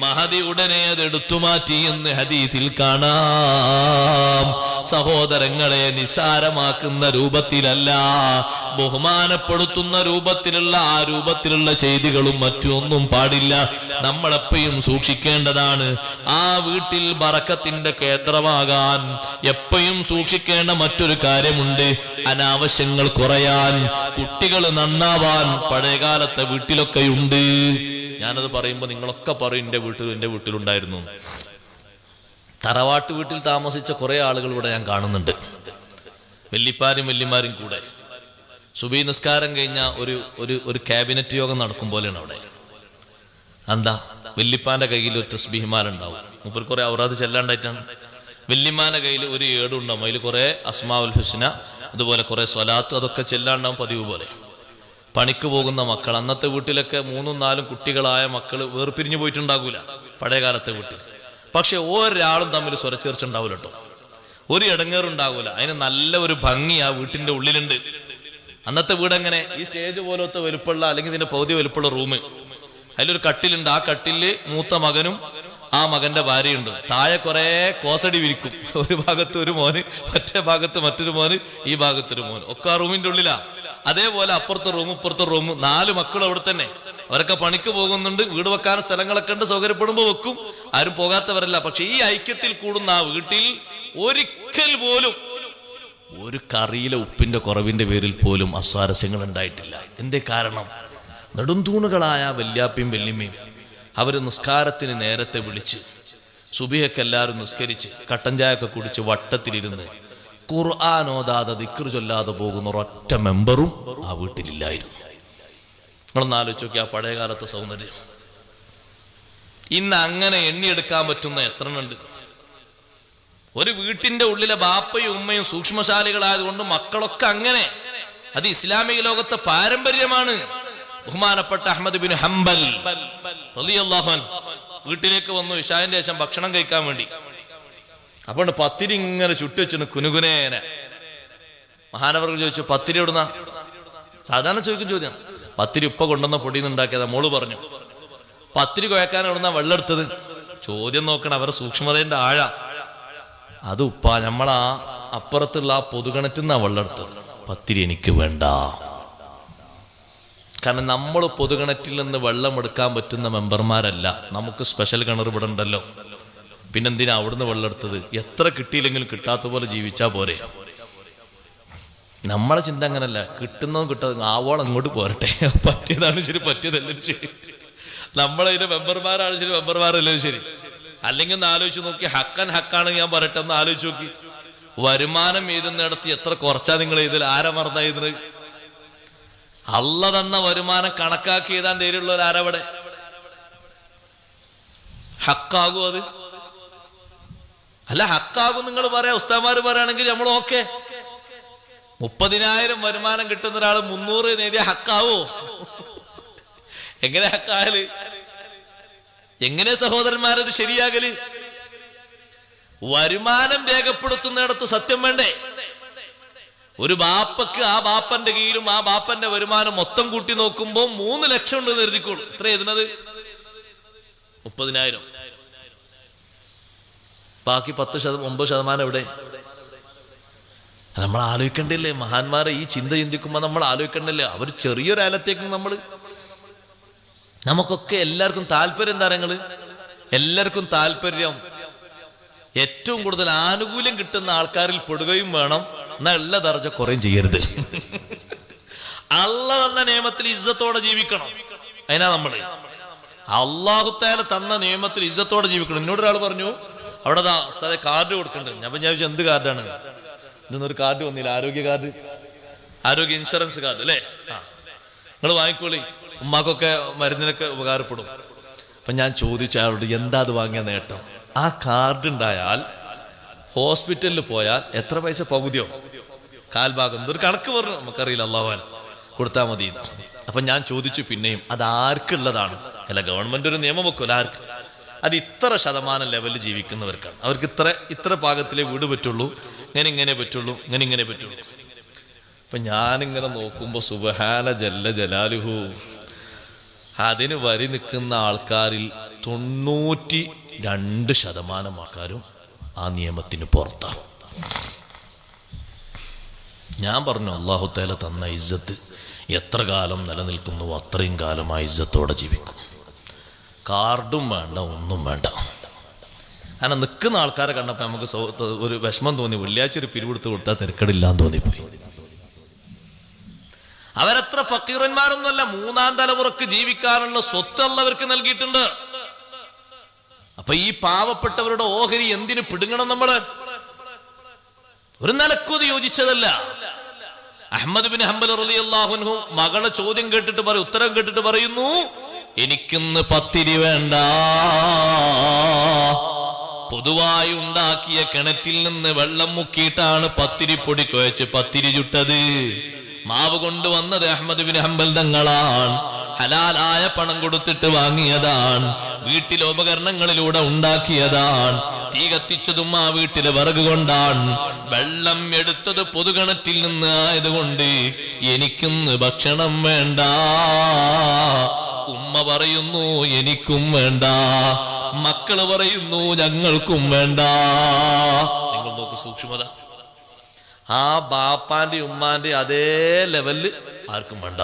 മഹദി ഉടനെ അത് എടുത്തു മാറ്റി എന്ന് ഹദീസിൽ കാണാം. സഹോദരങ്ങളെ, നിസാരമാക്കുന്ന രൂപത്തിലല്ല, ബഹുമാനപ്പെടുത്തുന്ന രൂപത്തിലുള്ള ആ രൂപത്തിലുള്ള ചെയ്തികളും മറ്റൊന്നും പാടില്ല. നമ്മളെപ്പോഴും സൂക്ഷിക്കേണ്ടതാണ്. ആ വീട്ടിൽ ബറക്കത്തിന്റെ കേന്ദ്രമാകാൻ എപ്പോഴും സൂക്ഷിക്കേണ്ട മറ്റൊരു കാര്യമുണ്ട്. അനാവശ്യങ്ങൾ കുറയാൻ, കുട്ടികൾ നന്നാവാൻ പഴയകാലത്തെ വീട്ടിലൊക്കെയുണ്ട്. ഞാനത് പറയുമ്പോൾ നിങ്ങളൊക്കെ പറയും എൻ്റെ വീട്ടിലുണ്ടായിരുന്നു. തറവാട്ട് വീട്ടിൽ താമസിച്ച കുറെ ആളുകൾ ഇവിടെ ഞാൻ കാണുന്നുണ്ട്. വല്യപ്പാരും വല്യമാരും കൂടെ സുബഹി നിസ്കാരം കഴിഞ്ഞ ഒരു ക്യാബിനറ്റ് യോഗം നടക്കും പോലെയാണ് അവിടെ. എന്താ? വല്യപ്പാന്റെ കയ്യിൽ ഒരു തസ്ബീഹ് മാല ഉണ്ടാവും. മുപ്പർ കുറെ ഔറാദ് ചെല്ലാണ്ടായിട്ടാണ്. വല്യമാന്റെ കയ്യിൽ ഒരു ഏടുണ്ടാവും. അതിൽ കുറെ അസ്മാഉൽ ഹുസ്ന, അതുപോലെ കുറെ സ്വലാത്ത്, അതൊക്കെ ചെല്ലാണ്ടാവും പതിവ് പോലെ. പണിക്ക് പോകുന്ന മക്കൾ, അന്നത്തെ വീട്ടിലൊക്കെ 3-4 കുട്ടികളായ മക്കൾ വേർപിരിഞ്ഞു പോയിട്ടുണ്ടാകൂല പഴയ കാലത്തെ വീട്ടിൽ. പക്ഷെ ഒരാളും തമ്മിൽ സ്വരച്ചേർച്ച ഉണ്ടാവില്ല കേട്ടോ, ഒരു ഇടങ്ങേറുണ്ടാകൂല. അതിന് നല്ല ഒരു ഭംഗി ആ വീട്ടിന്റെ ഉള്ളിലുണ്ട്. അന്നത്തെ വീട് എങ്ങനെ? ഈ സ്റ്റേജ് പോലത്തെ വലുപ്പമുള്ള, അല്ലെങ്കിൽ ഇതിന്റെ പകുതി വലുപ്പമുള്ള റൂം, അതിലൊരു കട്ടിലുണ്ട്. ആ കട്ടില് മൂത്ത മകനും ആ മകന്റെ ഭാര്യയുണ്ട്. താഴെ കുറെ കോസടി വിരിക്കും. ഒരു ഭാഗത്ത് ഒരു മോന്, മറ്റേ ഭാഗത്ത് മറ്റൊരു മോന്, ഈ ഭാഗത്തൊരു മോന്, ഒക്കെ ആ റൂമിന്റെ ഉള്ളിലാ. അതേപോലെ അപ്പുറത്തെ റൂം, ഇപ്പുറത്തെ റൂം, 4 മക്കൾ അവിടെ തന്നെ. അവരൊക്കെ പണിക്ക് പോകുന്നുണ്ട്. വീട് വെക്കാൻ സ്ഥലങ്ങളൊക്കെ ഉണ്ട്, സൗകര്യപ്പെടുമ്പോ വെക്കും. ആരും പോകാത്തവരല്ല. പക്ഷെ ഈ ഐക്യത്തിൽ കൂടുന്ന ആ വീട്ടിൽ ഒരിക്കൽ പോലും ഒരു കറിയിലെ ഉപ്പിന്റെ കുറവിന്റെ പേരിൽ പോലും അസ്വാരസ്യങ്ങൾ ഉണ്ടായിട്ടില്ല. എന്തേ കാരണം? നെടുന്തൂണുകളായ വല്യാപ്പയും വല്യമ്മയും അവര് നിസ്കാരത്തിന് നേരത്തെ വിളിച്ച് സുബഹിയൊക്കെ എല്ലാവരും നിസ്കരിച്ച് കട്ടൻ ചായ ഒക്കെ കുടിച്ച് വട്ടത്തിലിരുന്ന് ഖുർആൻ ഓതാതെ ദിക്ർ ചൊല്ലാതെ പോകുന്ന ഒരൊറ്റ മെമ്പറും ആ വീട്ടിലില്ലായിരുന്നു. നിങ്ങളൊന്ന് ആലോചിച്ച് നോക്കി ആ പഴയ കാലത്തെ സൗന്ദര്യം. ഇന്ന് അങ്ങനെ എണ്ണിയെടുക്കാൻ പറ്റുന്ന എത്ര ഉണ്ട്? ഒരു വീട്ടിന്റെ ഉള്ളിലെ ബാപ്പയും ഉമ്മയും സൂക്ഷ്മശാലികളായതുകൊണ്ട് മക്കളൊക്കെ അങ്ങനെ. അത് ഇസ്ലാമിക ലോകത്തെ പാരമ്പര്യമാണ്. ബഹുമാനപ്പെട്ട അഹ്മദ് ബിൻ ഹംബൽ റളിയല്ലാഹു അൻഹു വീട്ടിലേക്ക് വന്നു ഇശാന്റെ ശേഷം ഭക്ഷണം കഴിക്കാൻ വേണ്ടി. അപ്പോൾ പത്തിരി ഇങ്ങനെ ചുട്ടുവെച്ചു കുനുകുനേനെ. മഹാനവർ ചോദിച്ചു, പത്തിരി എവിടുന്ന? സാധാരണ ചോദിക്കും ചോദ്യം. പത്തിരി ഉപ്പ കൊണ്ടുവന്ന പൊടിയിൽ നിന്ന് ഉണ്ടാക്കിയതാ. മോള് പറഞ്ഞു, പത്തിരി കുഴക്കാൻ എവിടുന്ന വെള്ളം എടുത്തത്? ചോദ്യം നോക്കണം, അവരുടെ സൂക്ഷ്മതയുടെ ആഴ. അത് ഉപ്പ നമ്മളാ അപ്പുറത്തുള്ള ആ പൊതുകിണറ്റിൽ നിന്നാ വെള്ളം എടുത്തത്. പത്തിരി എനിക്ക് വേണ്ട. കാരണം നമ്മൾ പൊതുകിണറ്റിൽ നിന്ന് വെള്ളം എടുക്കാൻ പറ്റുന്ന മെമ്പർമാരല്ല. നമുക്ക് സ്പെഷ്യൽ കിണർ ഇവിടെ ഉണ്ടല്ലോ, പിന്നെന്തിനാ അവിടുന്ന് വെള്ളം എടുത്തത്? എത്ര കിട്ടിയില്ലെങ്കിലും കിട്ടാത്ത പോലെ ജീവിച്ചാ പോരെ. നമ്മളെ ചിന്ത അങ്ങനല്ല, കിട്ടുന്നതും കിട്ടുന്നതും ആവോളം അങ്ങോട്ട് പോരട്ടെ, പറ്റിയതാണ് ശരി, പറ്റിയതല്ലേ ശരി. നമ്മളതിന്റെ മെമ്പർമാരാണ് ശരി, മെമ്പർമാരല്ലേ ശരി. അല്ലെങ്കിൽ ഒന്ന് ആലോചിച്ച് നോക്കി, ഹക്കാണ് ഞാൻ പറയട്ടെ, ഒന്ന് ആലോചിച്ച് നോക്കി. വരുമാനം എഴുതുന്നിടത്ത് എത്ര കുറച്ചാ നിങ്ങൾ എഴുതൽ? ആരാ മറന്ന എഴുതുന്നത്? അള്ള തന്ന വരുമാനം കണക്കാക്കി എഴുതാൻ ധൈര്യമുള്ളവർ ആരവിടെ? ഹക്കാകും അത്? അല്ല, ഹക്കാകും നിങ്ങൾ പറയാ, ഉസ്താദ്മാര് പറയുകയാണെങ്കിൽ നമ്മൾ ഓക്കെ. 30,000 വരുമാനം കിട്ടുന്ന ഒരാൾ 300 നേടിയ ഹക്കാവോ? എങ്ങനെ ഹക്കാകല്? എങ്ങനെ സഹോദരന്മാരത് ശരിയാകല്? വരുമാനം രേഖപ്പെടുത്തുന്നിടത്ത് സത്യം വേണ്ടേ? ഒരു ബാപ്പക്ക് ആ ബാപ്പന്റെ കീഴിലും ആ ബാപ്പന്റെ വരുമാനം മൊത്തം കൂട്ടി നോക്കുമ്പോ 3 ലക്ഷം ഉണ്ട് കരുതിക്കോളൂ. എത്ര എഴുതുന്നത്? 30,000. ബാക്കി 9% എവിടെ? നമ്മൾ ആലോചിക്കണ്ടില്ലേ? മഹാന്മാരെ ഈ ചിന്ത ചിന്തിക്കുമ്പോ നമ്മൾ ആലോചിക്കണ്ടല്ലേ? അവർ ചെറിയൊരാലത്തേക്ക് നമുക്കൊക്കെ എല്ലാവർക്കും താല്പര്യം താരങ്ങള്, എല്ലാവർക്കും താല്പര്യം ഏറ്റവും കൂടുതൽ ആനുകൂല്യം കിട്ടുന്ന ആൾക്കാരിൽ പെടുകയും വേണം. എന്നാ ഉള്ള ദർജ കുറയും ചെയ്യരുത്. അള്ളാഹ് തന്ന നിയമത്തിൽ ഇസ്സത്തോടെ ജീവിക്കണം. അതിനാ നമ്മള് അള്ളാഹു തആല തന്ന നിയമത്തിൽ ഇസ്സത്തോടെ ജീവിക്കണം. എന്നോട് ഒരാൾ പറഞ്ഞു, അവിടെ കാർഡ് കൊടുക്കുന്നുണ്ട്. ഞാൻ വിചാരിച്ചു എന്ത് കാർഡാണ് ഇതൊന്നൊരു കാർഡ് വന്നില്ല, ആരോഗ്യ കാർഡ്, ആരോഗ്യ ഇൻഷുറൻസ് കാർഡ് അല്ലേ? നിങ്ങൾ വാങ്ങിക്കോളി, ഉമ്മാക്കൊക്കെ മരുന്നിനൊക്കെ ഉപകാരപ്പെടും. അപ്പൊ ഞാൻ ചോദിച്ചു അയാളോട്, എന്താ അത് വാങ്ങിയ നേട്ടം? ആ കാർഡ് ഉണ്ടായാൽ ഹോസ്പിറ്റലിൽ പോയാൽ എത്ര പൈസ? പകുതിയോ കാൽഭാഗം, എന്തൊരു കണക്ക് പറഞ്ഞു, നമുക്കറിയില്ല, അള്ളാഹുവാൻ കൊടുത്താൽ മതി. അപ്പൊ ഞാൻ ചോദിച്ചു പിന്നെയും, അത് ആർക്കുള്ളതാണ്? അല്ല, ഗവൺമെന്റ് ഒരു നിയമം വെക്കുമല്ലോ, ആർക്ക്? അത് ഇത്ര ശതമാനം ലെവലിൽ ജീവിക്കുന്നവർക്കാണ്. അവർക്ക് ഇത്ര പാകത്തിലേ വീട് പറ്റുള്ളൂ, ഇങ്ങനെ പറ്റുള്ളൂ, ഇങ്ങനെ പറ്റുള്ളൂ. അപ്പൊ ഞാനിങ്ങനെ നോക്കുമ്പോ സുബ്ഹാന ജല്ല ജലാലുഹു, അതിന് വരി നിൽക്കുന്ന ആൾക്കാരിൽ 92% ആൾക്കാരും ആ നിയമത്തിന് പുറത്താണ്. ഞാൻ പറഞ്ഞു, അല്ലാഹു തആല തന്ന ഇസ്സത്ത് എത്ര കാലം നിലനിൽക്കുന്നു അത്രയും കാലം ആ ഇസ്സത്തോടെ ജീവിക്കും. കാർഡും വേണ്ട, ഒന്നും വേണ്ട. അങ്ങനെ നിൽക്കുന്ന ആൾക്കാരെ കണ്ടപ്പോൾ നമുക്ക് ഒരു വിഷമം തോന്നി. വെള്ളിയാഴ്ച ഒരു പിരിവെടുത്ത് കൊടുത്താൽ തിരക്കടില്ലാന്ന് തോന്നിപ്പോയി. അവരത്ര ഫക്കീറന്മാരൊന്നുമല്ല, 3ാം തലമുറക്ക് ജീവിക്കാനുള്ള സ്വത്ത് അള്ളവർക്ക് നൽകിയിട്ടുണ്ട്. അപ്പൊ ഈ പാവപ്പെട്ടവരുടെ ഓഹരി എന്തിനു പിടുങ്ങണം? നമ്മള് ഒരു നിലക്കും യോജിച്ചതല്ല. അഹ്മദ് ബിൻ ഹംബൽ റളിയല്ലാഹു അൻഹു മകളെ ചോദ്യം കേട്ടിട്ട് ഉത്തരം കേട്ടിട്ട് പറയുന്നു, എനിക്കിന്ന് പത്തിരി വേണ്ട. പൊതുവായി ഉണ്ടാക്കിയ കിണറ്റിൽ നിന്ന് വെള്ളം മുക്കിയിട്ടാണ് പത്തിരി പൊടി കുഴച്ച് പത്തിരി ചുട്ടത്. മാവ് കൊണ്ടുവന്നത് അഹ്മദ് ബിൻ ഹംബൽ തങ്ങളാണ്. ഹലാലായ പണം കൊടുത്തിട്ട് വാങ്ങിയതാണ്. വീട്ടിലെ ഉപകരണങ്ങളിലൂടെ ഉണ്ടാക്കിയതാണ്. തീ കത്തിച്ചതും ആ വീട്ടിലെ വിറക് കൊണ്ടാണ്. വെള്ളം എടുത്തത് പൊതുകിണറ്റിൽ നിന്ന് ആയതുകൊണ്ട് എനിക്കിന്ന് ഭക്ഷണം വേണ്ട. ഉമ്മ പറയുന്നു എനിക്കും വേണ്ട, മക്കള് പറയുന്നു ഞങ്ങൾക്കും വേണ്ട. നിങ്ങൾ നോക്കൂ സൂക്ഷ്മത. ആ ബാപ്പാന്റെ ഉമ്മാന്റെ അതേ ലെവലില് ആർക്കും വേണ്ട.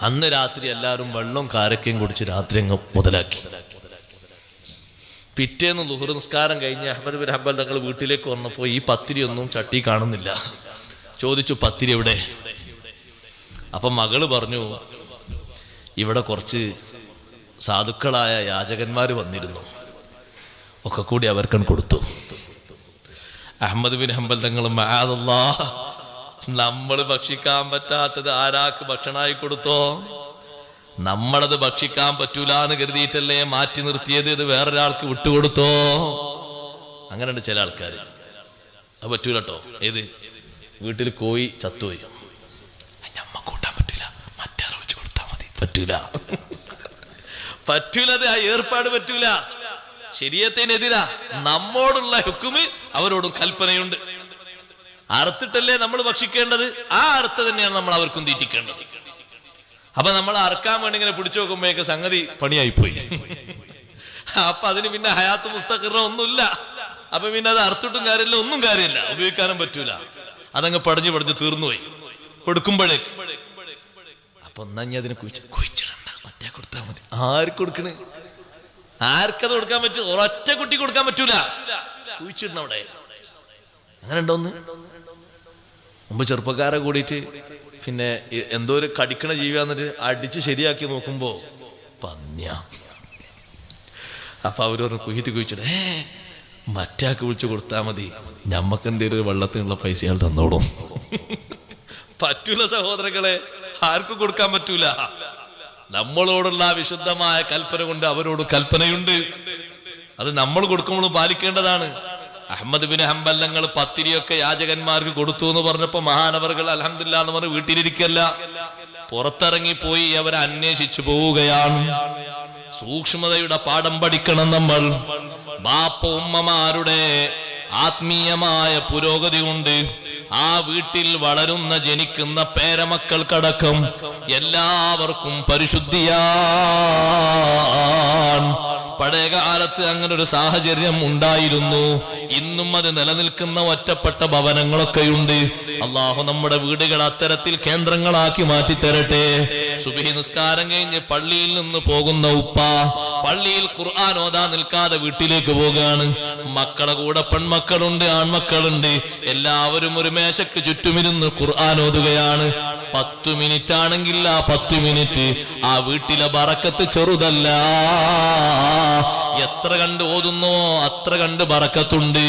അന്ന് രാത്രി എല്ലാവരും വെള്ളവും കാരക്കയും കുടിച്ച് രാത്രി അങ്ങ് മുതലാക്കി. പിറ്റേന്ന് ളുഹർ നിസ്കാരം കഴിഞ്ഞ് അഹ്മദ് ബിൻ ഹംബൽ തങ്ങൾ വീട്ടിലേക്ക് വന്നപ്പോൾ ഈ പത്തിരി ഒന്നും ചട്ടി കാണുന്നില്ല. ചോദിച്ചു, പത്തിരി എവിടെ? അപ്പൊ മകള് പറഞ്ഞു, ഇവിടെ കുറച്ച് സാധുക്കളായ യാചകന്മാര് വന്നിരുന്നു, ഒക്കെ കൂടി അവർക്കും കൊടുത്തു. അഹ്മദ് ബിൻ ഹംബൽ തങ്ങൾ, മഅദല്ലാഹ്, നമ്മൾ ഭക്ഷിക്കാൻ പറ്റാത്തത് ആരാക്ക് ഭക്ഷണമായി കൊടുത്തോ? നമ്മളത് ഭക്ഷിക്കാൻ പറ്റൂല എന്ന് കരുതിയിട്ടല്ലേ മാറ്റി നിർത്തിയത്, ഇത് വേറൊരാൾക്ക് വിട്ടുകൊടുത്തോ? അങ്ങനെയുണ്ട് ചില ആൾക്കാർ. അത് പറ്റൂല കേട്ടോ. ഏത് വീട്ടിൽ കോഴി ചത്തുപോയി, ഞമ്മ കൂട്ടാൻ പറ്റൂല, മറ്റേ വെച്ച് കൊടുത്താൽ മതി. പറ്റൂല, പറ്റൂലത്, ആ ഏർപ്പാട് പറ്റൂല. ശരീഅത്തിനെതിരാ. നമ്മോടുള്ള ഹുക്മ് അവരോടും കൽപ്പനയുണ്ട്. അറുത്തിട്ടല്ലേ നമ്മൾ ഭക്ഷിക്കേണ്ടത്, ആ അറുത്ത് തന്നെയാണ് നമ്മൾ അവർക്കും തീറ്റിക്കേണ്ടത്. അപ്പൊ നമ്മൾ അറക്കാൻ വേണ്ടി ഇങ്ങനെ പിടിച്ചു നോക്കുമ്പോഴേക്ക് സംഗതി പണിയായിപ്പോയി. അപ്പൊ അതിന് പിന്നെ ഹയാത്ത് മുസ്തഖിറ ഒന്നുമില്ല. അപ്പൊ പിന്നെ അത് അറുത്തിട്ടും കാര്യമില്ല, ഒന്നും കാര്യമില്ല, ഉപയോഗിക്കാനും പറ്റൂല. അതങ്ങ് പടഞ്ഞു തീർന്നുപോയി കൊടുക്കുമ്പോഴേക്ക്. അപ്പൊ ഒന്നാ അതിനെ കുഴിച്ചിടണ്ട, മറ്റേ കൊടുത്താൽ മതി. ആർക്ക് കൊടുക്കണേ? ആർക്കത് കൊടുക്കാൻ പറ്റും? ഒരൊറ്റ കുട്ടി കൊടുക്കാൻ പറ്റൂല. കുഴിച്ചിടണം അവിടെ. അങ്ങനെ ഉണ്ടോന്ന് മുമ്പ് ചെറുപ്പക്കാരെ കൂടിയിട്ട് പിന്നെ എന്തോ ഒരു കടിക്കണ ജീവിയാന്നിട്ട് അടിച്ച് ശരിയാക്കി നോക്കുമ്പോ പന്ന്യ. അപ്പൊ അവരൊരു കുഹിത്തി കുഴിച്ചിട്ട് മറ്റാക്ക് വിളിച്ചു കൊടുത്താൽ മതി, ഞമ്മക്ക് എന്തേലും വെള്ളത്തിനുള്ള പൈസ അയാൾ തന്നോടും. പറ്റൂല സഹോദരങ്ങളെ, ആർക്കും കൊടുക്കാൻ പറ്റൂല. നമ്മളോടുള്ള വിശുദ്ധമായ കൽപ്പന കൊണ്ട് അവരോട് കൽപ്പനയുണ്ട്. അത് നമ്മൾ കൊടുക്കുമ്പോഴും പാലിക്കേണ്ടതാണ്. അഹ്മദ് ബിൻ ഹംബൽ തങ്ങൾ പത്തിരിയൊക്കെ യാചകന്മാർക്ക് കൊടുത്തു എന്ന് പറഞ്ഞപ്പോ മഹാനവറുകൾ അൽഹംദുലില്ലാ എന്ന് പറഞ്ഞ് വീട്ടിലിരിക്കല്ല, പുറത്തിറങ്ങിപ്പോയി അവരെ അന്വേഷിച്ചു പോവുകയാണ്. സൂക്ഷ്മതയുടെ പാഠം പഠിക്കണം നമ്മൾ. ബാപ്പ ഉമ്മമാരുടെ ആത്മീയമായ പുരോഗതി കൊണ്ട് ആ വീട്ടിൽ വളരുന്ന ജനിക്കുന്ന പേരമക്കൾക്കടക്കം എല്ലാവർക്കും പരിശുദ്ധിയാണ്. പഴയ കാലത്ത് അങ്ങനെ ഒരു സാഹചര്യം ഉണ്ടായിരുന്നു. ഇന്നും അത് നിലനിൽക്കുന്ന ഒറ്റപ്പെട്ട ഭവനങ്ങളൊക്കെയുണ്ട്. അള്ളാഹു നമ്മുടെ വീടുകൾ അത്തരത്തിൽ കേന്ദ്രങ്ങളാക്കി മാറ്റിത്തരട്ടെ. സുബ്ഹി നിസ്കാരം കഴിഞ്ഞ് പള്ളിയിൽ നിന്ന് പോകുന്ന ഉപ്പ പള്ളിയിൽ ഖുർആൻ ഓതാൻ നിൽക്കാതെ വീട്ടിലേക്ക് പോവുകയാണ്. മക്കളെ കൂടെ പെൺമക്കളുണ്ട്, ആൺമക്കളുണ്ട്. എല്ലാവരും ഒരു മേശക്ക് ചുറ്റുമിരുന്ന് ഖുർആൻ ഓതുകയാണ്. 10 മിനിറ്റ് ആണെങ്കിൽ ആ 10 മിനിറ്റ് ആ വീട്ടിലെ ബറക്കത്ത് ചെറുതല്ല. എത്ര കണ്ട് ഓതുന്നോ അത്ര കണ്ട് ബറക്കത്തുണ്ട്.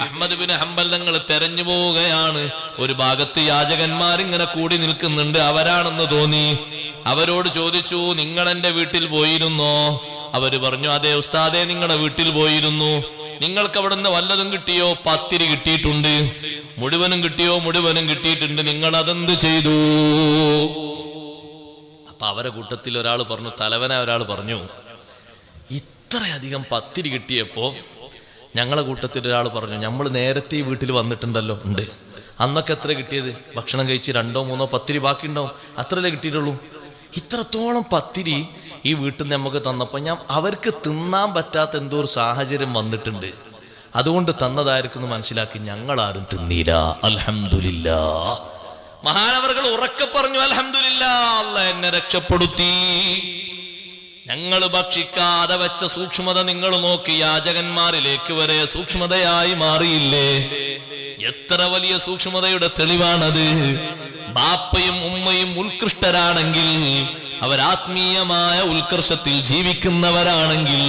അഹ്മദ് ബിൻ ഹംബൽ തങ്ങൾ തെരഞ്ഞു പോവുകയാണ്. ഒരു ഭാഗത്ത് യാചകന്മാരിങ്ങനെ കൂടി നിൽക്കുന്നുണ്ട്. അവരാണെന്ന് തോന്നി. അവരോട് ചോദിച്ചു, നിങ്ങൾ എന്റെ വീട്ടിൽ പോയിരുന്നോ? അവര് പറഞ്ഞു, അതെ ഉസ്താദെ, നിങ്ങളുടെ വീട്ടിൽ പോയിരുന്നു. നിങ്ങൾക്ക് അവിടുന്ന് വല്ലതും കിട്ടിയോ? പത്തിരി കിട്ടിയിട്ടുണ്ട്. മുഴുവനും കിട്ടിയോ? മുഴുവനും കിട്ടിയിട്ടുണ്ട്. നിങ്ങൾ അതെന്ത് ചെയ്തു? അപ്പൊ അവരെ കൂട്ടത്തിൽ ഒരാൾ പറഞ്ഞു, തലവനായ ഒരാൾ പറഞ്ഞു, ഇത്രയധികം പത്തിരി കിട്ടിയപ്പോ ഞങ്ങളെ കൂട്ടത്തിൽ ഒരാൾ പറഞ്ഞു, നമ്മൾ നേരത്തെ ഈ വീട്ടിൽ വന്നിട്ടുണ്ടല്ലോ. ഉണ്ട്. അന്നൊക്കെ എത്ര കിട്ടിയത്? ഭക്ഷണം കഴിച്ച് 2 or 3 പത്തിരി ബാക്കി ഉണ്ടാവും, അത്രയല്ലേ കിട്ടിയിട്ടുള്ളൂ. ഇത്രത്തോളം പത്തിരി ഈ വീട്ടിൽ നിന്ന് നമുക്ക് തന്നപ്പോൾ അവർക്ക് തിന്നാൻ പറ്റാത്ത എന്തോ ഒരു സാഹചര്യം വന്നിട്ടുണ്ട്, അതുകൊണ്ട് തന്നതായിരിക്കും മനസ്സിലാക്കി. ഞങ്ങളാരും തിന്നീല. അൽഹംദുലില്ലാ. മഹാനവറുകൾ ഉറക്കെ പറഞ്ഞു, അൽഹംദുലില്ലാ, അല്ലാഹ് എന്നെ രക്ഷപ്പെടുത്തി. ഞങ്ങൾ ഭക്ഷിക്കാതെ വെച്ച സൂക്ഷ്മത നിങ്ങൾ നോക്കി. യാചകന്മാരിലേക്ക് വരെ സൂക്ഷ്മതയായി മാറിയില്ലേ? എത്ര വലിയ സൂക്ഷ്മതയുടെ തെളിവാണത്. ബാപ്പയും ഉമ്മയും ഉത്കൃഷ്ടരാണെങ്കിൽ, അവരാത്മീയമായ ഉത്കർഷത്തിൽ ജീവിക്കുന്നവരാണെങ്കിൽ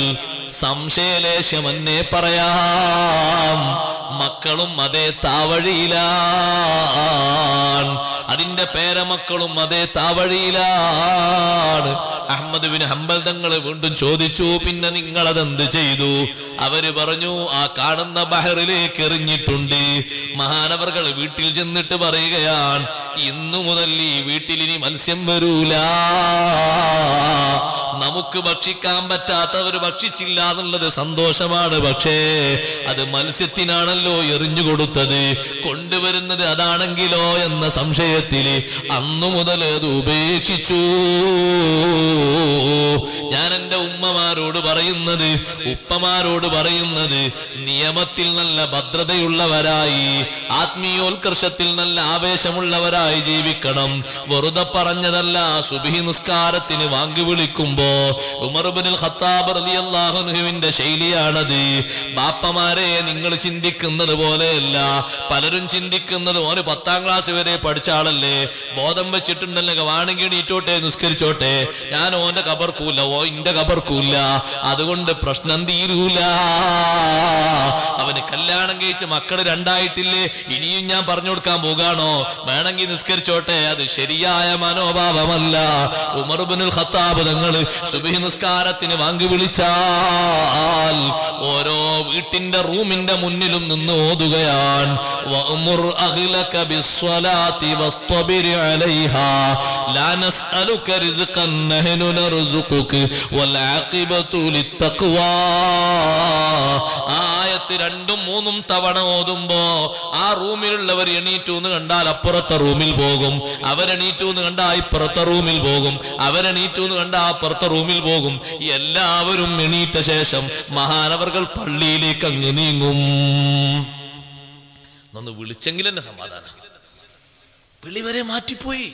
സംശയലേശമെന്നേ പറയാം, മക്കളും അതേ താവഴിയിലാണ്. അതിന്റെ പേരമക്കളും അതേ താവഴിയിലാണ്. അഹ്മദ് ബിൻ ഹംബൽ തങ്ങൾ വീണ്ടും ചോദിച്ചു, പിന്നെ നിങ്ങൾ അതെന്ത് ചെയ്തു? അവര് പറഞ്ഞു, ആ കാണുന്ന ബഹറിലേക്ക് എറിഞ്ഞിട്ടുണ്ട്. മഹാനവർകൾ വീട്ടിൽ ചെന്നിട്ട് പറയുകയാണ്, ഇന്നു മുതൽ ഈ വീട്ടിൽ ഇനി മത്സ്യം വരൂല. നമുക്ക് ഭക്ഷിക്കാൻ പറ്റാത്തവർ ഭക്ഷിച്ചില്ല എന്നുള്ളത് സന്തോഷമാണ്. പക്ഷേ അത് മത്സ്യത്തിനാണല്ലോ എറിഞ്ഞു കൊടുത്തത്, കൊണ്ടുവരുന്നത് അതാണെങ്കിലോ എന്ന സംശയത്തിൽ അന്നു മുതൽ അത് ഉപേക്ഷിച്ചു. ഞാൻ എൻ്റെ ഉമ്മമാരോട് പറയുന്നത്, ഉപ്പമാരോട് പറയുന്നത്, നിയമത്തിൽ നല്ല ഭദ്രതയുള്ളവരായി, ആത്മീയോത്കർഷത്തിൽ നല്ല ആവേശമുള്ളവരായി ജീവിക്കണം. വെറുതെ പറഞ്ഞതല്ല. സുബ്ഹി നിസ്കാരത്തിന് വാങ്ങി വിളിക്കുമ്പോ ഉമർ ഇബ്നുൽ ഖത്താബ് റളിയല്ലാഹു അൻഹുവിന്റെ ശൈലിയാണത്. ബാപ്പമാരെ, നിങ്ങൾ ചിന്തിക്കുന്നത് പോലെയല്ല. പലരും ചിന്തിക്കുന്നത്, ഓന് 10ാം ക്ലാസ് വരെ പഠിച്ച ആളല്ലേ, ബോധം വെച്ചിട്ടുണ്ടല്ലോ, വാണെങ്കിൽ നീറ്റോട്ടെ, നിസ്കരിച്ചോട്ടെ, ഞാൻ ഓന്റെ കബർക്കൂല്ല, ഓ ഇന്റെ കബർക്കൂല്ല, അതുകൊണ്ട് പ്രശ്നം തീരൂല. അവന് കല്യാണം കഴിച്ച് മക്കള് 2 ആയിട്ടില്ലേ, ഇനിയും ഞാൻ പറഞ്ഞു കൊടുക്കാൻ പോകാണോ? വേണമെങ്കിൽ നിസ്കരിച്ചോട്ടെ. അത് ശരിയായ മനോഭാവമല്ല. ഉമർ ഇബ്നുൽ ഖത്താബ് തങ്ങൾ സുബ്ഹി നിസ്കാരത്തിന് വാങ്ങി വിളിച്ചാൽ ഓരോ വീട്ടിന്റെ റൂമിന്റെ മുന്നിലും നിന്ന് ഓതുകയാണ്, വഅ്മുർ അഹ്ലക ബിസ്സലാത്തി വസ്തബിർ അലൈഹാ ലാ നസ്അലുക റിസ്ഖൻ നഹ്നു നർസുഖുക വൽ ആഖിബതു ലിത്തഖ്വാ. ആയത്ത് 2ഉം 3ഉം തവണ ഓതുമ്പോ ആ റൂമിലുള്ളവർ എണീറ്റു എന്ന് കണ്ടാൽ അപ്പുറത്തെ റൂമിൽ പോകും, അവരെണീറ്റു എന്ന് കണ്ടാൽ ഇപ്പുറത്തെ റൂമിൽ പോകും, അവരെണീറ്റു എന്ന് കണ്ടാൽ അപ്പുറത്തെ റൂമിൽ പോകും. എല്ലാവരും എണീറ്റ ശേഷം മഹാനവർകൾ പള്ളിയിലേക്ക് അങ്ങ് നീങ്ങും. ഒന്ന് വിളിച്ചെങ്കിൽ എന്നെ സമാധാനം. വിളി വരെ മാറ്റിപ്പോയി.